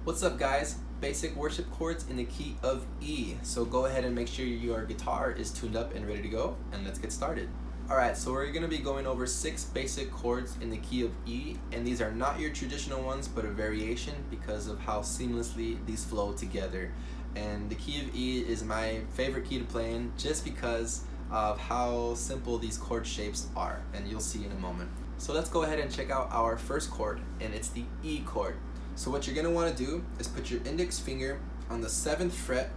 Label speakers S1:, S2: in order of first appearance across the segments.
S1: What's up, guys? Basic worship chords in the key of E. So go ahead and make sure your guitar is tuned up and ready to go, and let's get started. Alright, so we're going to be going over 6 basic chords in the key of E, and these are not your traditional ones but a variation because of how seamlessly these flow together. And the key of E is my favorite key to play in just because of how simple these chord shapes are, and you'll see in a moment. So let's go ahead and check out our first chord, and it's the E chord. So what you're going to want to do is put your index finger on the 7th fret,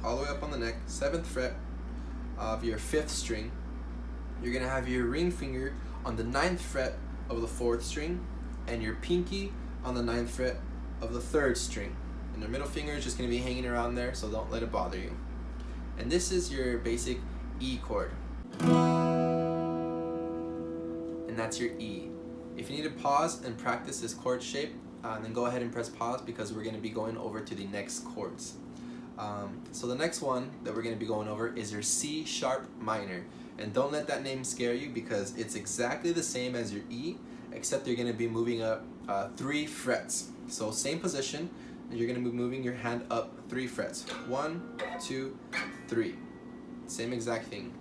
S1: all the way up on the neck, 7th fret of your 5th string. You're going to have your ring finger on the 9th fret of the 4th string, and your pinky on the 9th fret of the 3rd string. And the middle finger is just going to be hanging around there, so don't let it bother you. And this is your basic E chord. And that's your E. If you need to pause and practice this chord shape, then go ahead and press pause because we're going to be going over to the next chords. So the next one that we're going to be going over is your C sharp minor. And don't let that name scare you because it's exactly the same as your E, except you're going to be moving up 3 frets. So same position, and you're going to be moving your hand up 3 frets. 1, 2, 3. Same exact thing.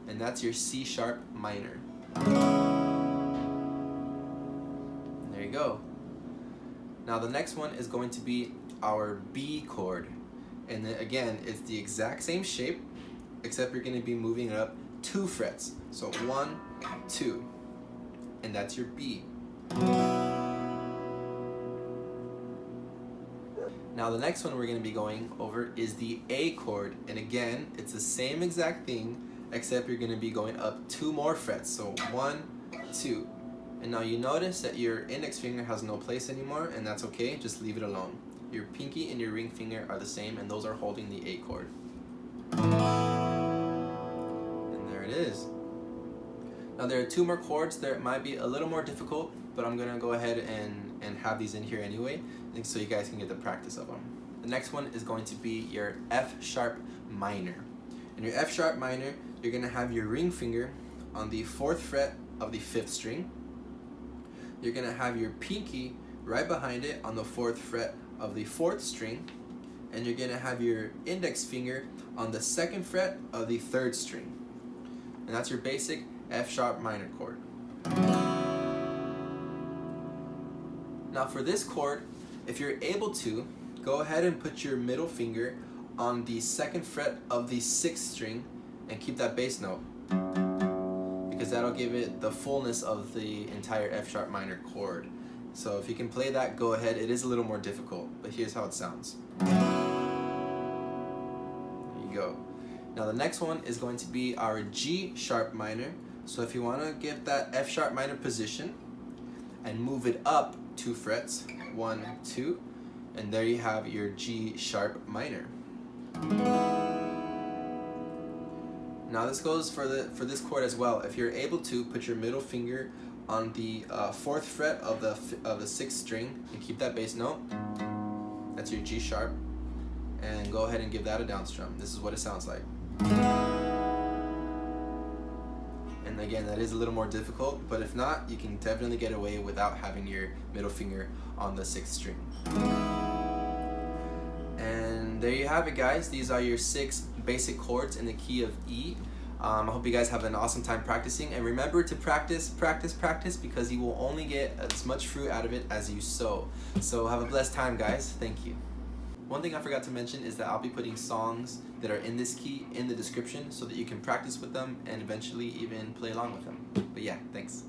S1: And that's your C sharp minor. And there you go. Now the next one is going to be our B chord, and then again it's the exact same shape except you're going to be moving it up 2 frets, so 1, 2, and that's your B. Now the next one we're going to be going over is the A chord, and again it's the same exact thing except you're going to be going up 2 more frets, so 1, 2. And now you notice that your index finger has no place anymore, and that's okay, just leave it alone. Your pinky and your ring finger are the same, and those are holding the A chord. And there it is. Now there are 2 more chords that might be a little more difficult, but I'm gonna go ahead and have these in here anyway, so you guys can get the practice of them. The next one is going to be your F sharp minor. In your F sharp minor, you're gonna have your ring finger on the 4th fret of the 5th string. You're going to have your pinky right behind it on the 4th fret of the 4th string, and you're going to have your index finger on the 2nd fret of the 3rd string. And that's your basic F sharp minor chord. Now for this chord, if you're able to, go ahead and put your middle finger on the 2nd fret of the 6th string and keep that bass note, because that'll give it the fullness of the entire F sharp minor chord. So if you can play that, go ahead. It is a little more difficult, but here's how it sounds. There you go. Now the next one is going to be our G sharp minor. So if you want to get that F sharp minor position and move it up 2 frets, 1, 2, and there you have your G sharp minor. Now this goes for this chord as well. If you're able to, put your middle finger on the 4th fret of the 6th string and keep that bass note. That's your G sharp, and go ahead and give that a down strum. This is what it sounds like. And again, that is a little more difficult, but if not, you can definitely get away without having your middle finger on the 6th string. And there you have it, guys. These are your 6 basic chords in the key of E. I hope you guys have an awesome time practicing, and remember to practice, practice, practice, because you will only get as much fruit out of it as you sow. So have a blessed time, guys. Thank you. One thing I forgot to mention is that I'll be putting songs that are in this key in the description so that you can practice with them and eventually even play along with them. But yeah, thanks.